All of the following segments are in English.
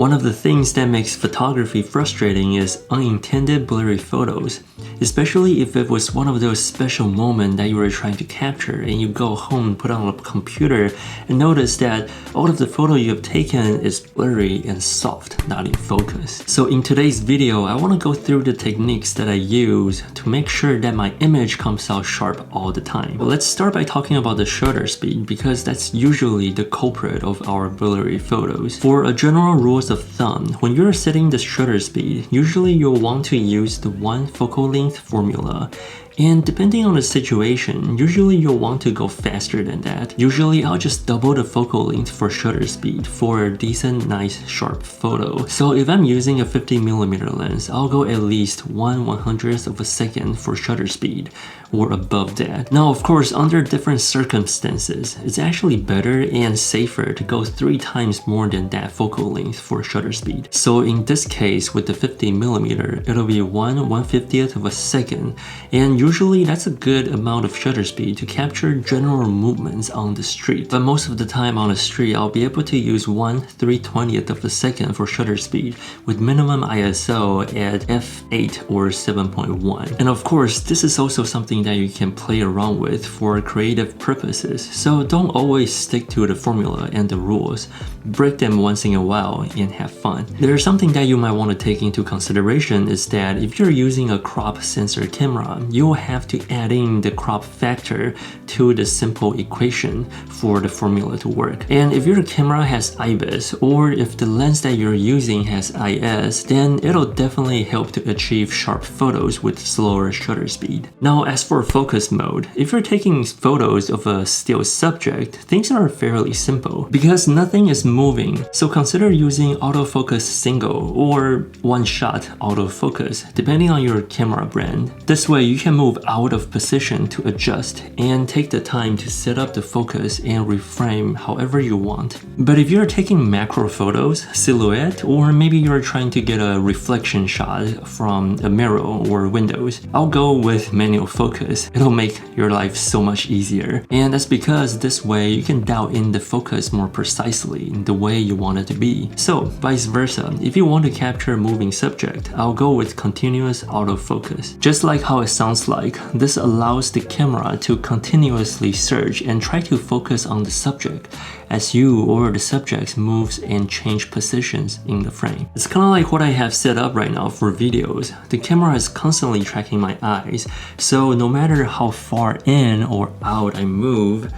One of the things that makes photography frustrating is unintended blurry photos, especially if it was one of those special moments that you were trying to capture and you go home, put on a computer and notice that all of the photo you have taken is blurry and soft, not in focus. So in today's video, I want to go through the techniques that I use to make sure that my image comes out sharp all the time. But let's start by talking about the shutter speed, because that's usually the culprit of our blurry photos. For a general rules of thumb, when you're setting the shutter speed, usually you'll want to use the one focal length formula. And depending on the situation, usually you'll want to go faster than that. Usually I'll just double the focal length for shutter speed for a decent, nice, sharp photo. So if I'm using a 50mm lens, I'll go at least 1/100th of a second for shutter speed, or above that. Now, of course, under different circumstances, it's actually better and safer to go 3 times more than that focal length for shutter speed. So in this case, with the 50mm, it'll be 1/150th of a second, and usually that's a good amount of shutter speed to capture general movements on the street. But most of the time on the street, I'll be able to use 1/320th of a second for shutter speed with minimum ISO at f8 or 7.1. And of course, this is also something that you can play around with for creative purposes. So don't always stick to the formula and the rules. Break them once in a while and have fun. There's something that you might want to take into consideration is that if you're using a crop sensor camera, you'll have to add in the crop factor to the simple equation for the formula to work. And if your camera has IBIS, or if the lens that you're using has IS, then it'll definitely help to achieve sharp photos with slower shutter speed. Now, as for focus mode, if you're taking photos of a still subject, things are fairly simple because nothing is moving. So consider using autofocus single or one-shot autofocus, depending on your camera brand. This way you can move out of position to adjust and take the time to set up the focus and reframe however you want. But if you're taking macro photos, silhouette, or maybe you're trying to get a reflection shot from a mirror or windows, I'll go with manual focus. It'll make your life so much easier. And that's because this way you can dial in the focus more precisely in the way you want it to be. So vice versa, if you want to capture a moving subject, I'll go with continuous autofocus. Just like how it sounds like, this allows the camera to continuously search and try to focus on the subject as you or the subject moves and change positions in the frame. It's kind of like what I have set up right now for videos. The camera is constantly tracking my eyes, so no matter how far in or out I move,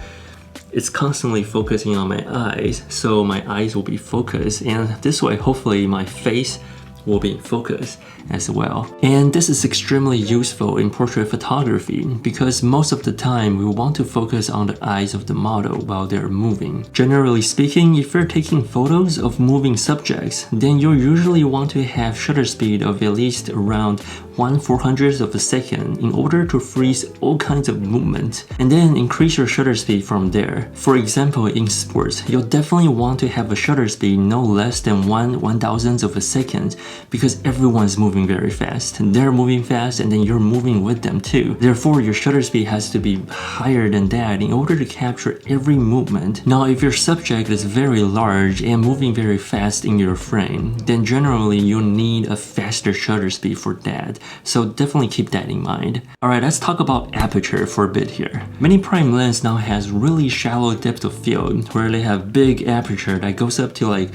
it's constantly focusing on my eyes, so my eyes will be focused, and this way hopefully my face will be in focus as well. And this is extremely useful in portrait photography because most of the time we want to focus on the eyes of the model while they're moving. Generally speaking, if you're taking photos of moving subjects, then you'll usually want to have shutter speed of at least around 1/400th of a second in order to freeze all kinds of movement, and then increase your shutter speed from there. For example, in sports, you'll definitely want to have a shutter speed no less than 1/1000th of a second because everyone's moving very fast. They're moving fast and then you're moving with them too. Therefore, your shutter speed has to be higher than that in order to capture every movement. Now, if your subject is very large and moving very fast in your frame, then generally you'll need a faster shutter speed for that. So definitely keep that in mind. Alright, let's talk about aperture for a bit here. Many prime lens now has really shallow depth of field where they have big aperture that goes up to like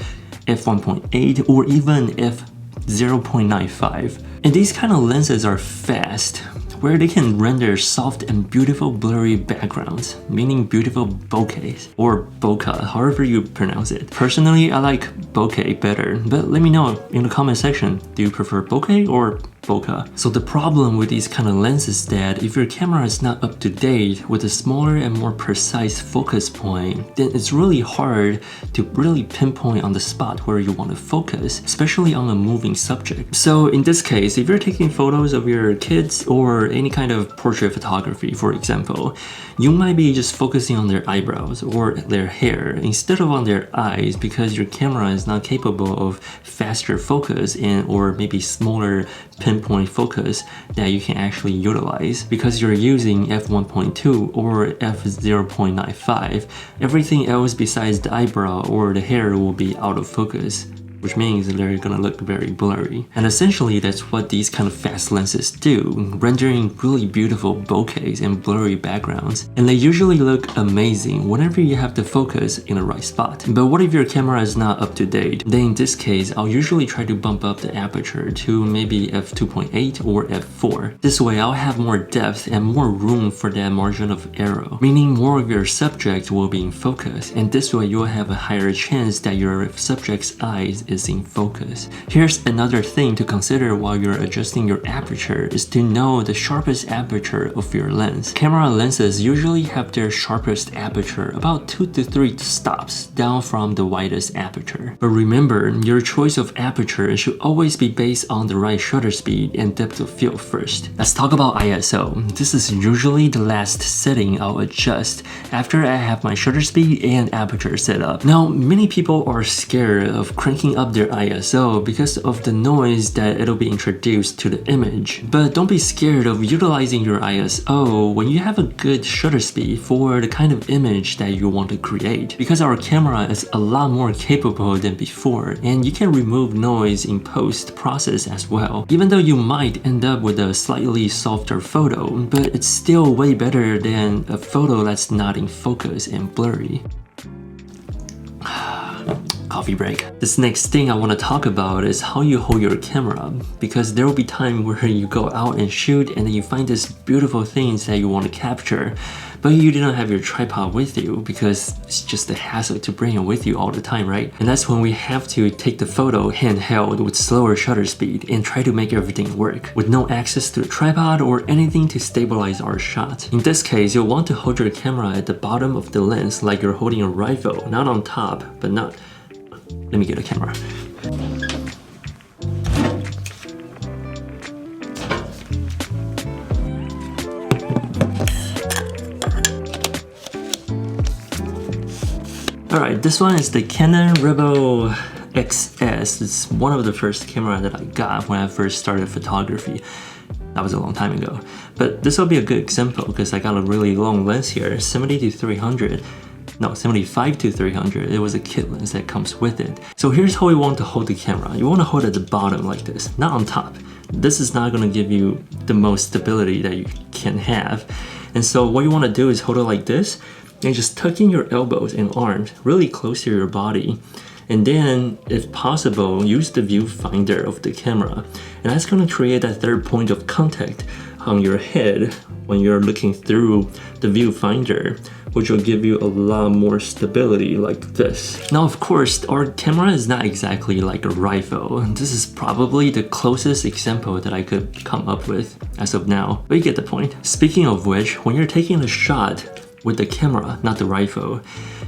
f1.8 or even f0.95. And these kind of lenses are fast, where they can render soft and beautiful blurry backgrounds, meaning beautiful bokehs, or bokeh, however you pronounce it. Personally, I like bokeh better, but let me know in the comment section, do you prefer bokeh or bokeh? So the problem with these kind of lenses is that if your camera is not up to date with a smaller and more precise focus point, then it's really hard to really pinpoint on the spot where you want to focus, especially on a moving subject. So in this case, if you're taking photos of your kids or any kind of portrait photography, for example, you might be just focusing on their eyebrows or their hair instead of on their eyes because your camera is not capable of faster focus and or maybe smaller pinpoint focus that you can actually utilize because you're using f1.2 or f0.95. Everything else besides the eyebrow or the hair will be out of focus. which means they're gonna look very blurry. And essentially that's what these kind of fast lenses do, rendering really beautiful bokehs and blurry backgrounds. And they usually look amazing whenever you have the focus in the right spot. But what if your camera is not up to date? Then in this case, I'll usually try to bump up the aperture to maybe f2.8 or f4. This way I'll have more depth and more room for that margin of error, meaning more of your subject will be in focus, and this way you'll have a higher chance that your subject's eyes is in focus. Here's another thing to consider while you're adjusting your aperture is to know the sharpest aperture of your lens. Camera lenses usually have their sharpest aperture about 2 to 3 stops down from the widest aperture. But remember, your choice of aperture should always be based on the right shutter speed and depth of field first. Let's talk about ISO. This is usually the last setting I'll adjust after I have my shutter speed and aperture set up. Now, many people are scared of cranking up their ISO because of the noise that it'll be introduced to the image. But don't be scared of utilizing your ISO when you have a good shutter speed for the kind of image that you want to create. Because our camera is a lot more capable than before, and you can remove noise in post-process as well. Even though you might end up with a slightly softer photo, but it's still way better than a photo that's not in focus and blurry. Coffee break. This next thing I want to talk about is how you hold your camera, because there will be time where you go out and shoot and then you find these beautiful things that you want to capture, but you do not have your tripod with you because it's just a hassle to bring it with you all the time, right? And that's when we have to take the photo handheld with slower shutter speed and try to make everything work with no access to a tripod or anything to stabilize our shot. In this case, you'll want to hold your camera at the bottom of the lens like you're holding a rifle, not on top, but not... Let me get a camera. Alright, this one is the Canon Rebel XS. It's one of the first camera that I got when I first started photography. That was a long time ago. But this will be a good example because I got a really long lens here, 70 to 300. No, 75 to 300. It was a kit lens that comes with it. So here's how you want to hold the camera. You want to hold it at the bottom like this, not on top. This is not going to give you the most stability that you can have. And so what you want to do is hold it like this and just tuck in your elbows and arms really close to your body. And then, if possible, use the viewfinder of the camera. And that's going to create that third point of contact on your head when you're looking through the viewfinder, which will give you a lot more stability like this. Now, of course, our camera is not exactly like a rifle. This is probably the closest example that I could come up with as of now, but you get the point. Speaking of which, when you're taking a shot with the camera, not the rifle,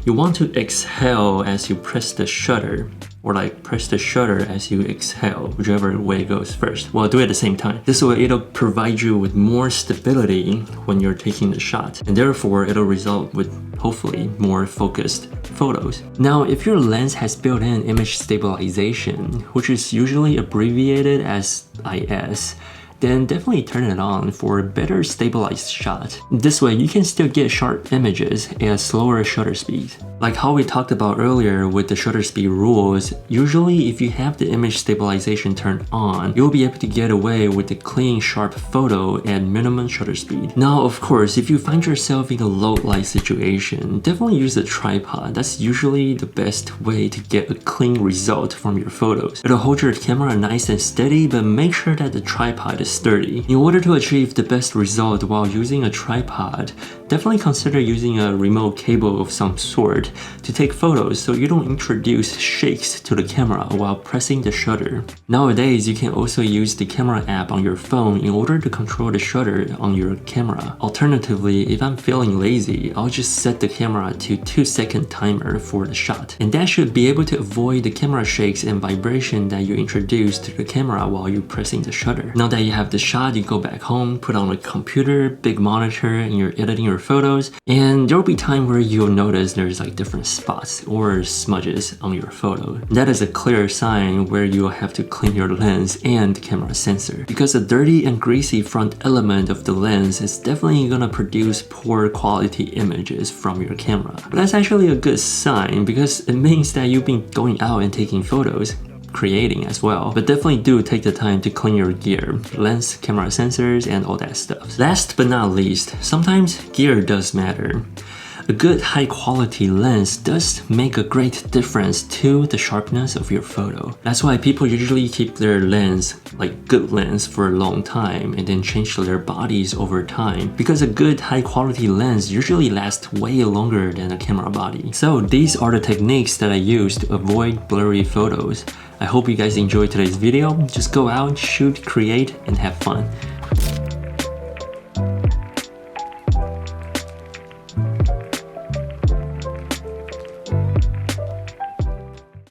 you want to exhale as you press the shutter, or like press the shutter as you exhale, whichever way goes first. Well, do it at the same time. This way it'll provide you with more stability when you're taking the shot, and therefore it'll result with hopefully more focused photos. Now, if your lens has built-in image stabilization, which is usually abbreviated as IBIS, then definitely turn it on for a better stabilized shot. This way you can still get sharp images at a slower shutter speed. Like how we talked about earlier with the shutter speed rules, usually if you have the image stabilization turned on, you'll be able to get away with a clean, sharp photo at minimum shutter speed. Now, of course, if you find yourself in a low light situation, definitely use a tripod. That's usually the best way to get a clean result from your photos. It'll hold your camera nice and steady, but make sure that the tripod is sturdy. In order to achieve the best result while using a tripod, definitely consider using a remote cable of some sort to take photos so you don't introduce shakes to the camera while pressing the shutter. Nowadays, you can also use the camera app on your phone in order to control the shutter on your camera. Alternatively, if I'm feeling lazy, I'll just set the camera to 2-second timer for the shot. And that should be able to avoid the camera shakes and vibration that you introduce to the camera while you're pressing the shutter. Now that you have the shot, you go back home, put on a computer, big monitor, and you're editing your photos, and there'll be time where you'll notice there's like different spots or smudges on your photo. That is a clear sign where you'll have to clean your lens and camera sensor, because a dirty and greasy front element of the lens is definitely gonna produce poor quality images from your camera. But that's actually a good sign because it means that you've been going out and taking photos. creating as well. But definitely do take the time to clean your gear, lens, camera sensors, and all that stuff. Last but not least, sometimes gear does matter. A good high quality lens does make a great difference to the sharpness of your photo. That's why people usually keep their lens, like good lens, for a long time and then change their bodies over time, because a good high quality lens usually lasts way longer than a camera body. So these are the techniques that I use to avoid blurry photos. I hope you guys enjoyed today's video. Just go out, shoot, create, and have fun.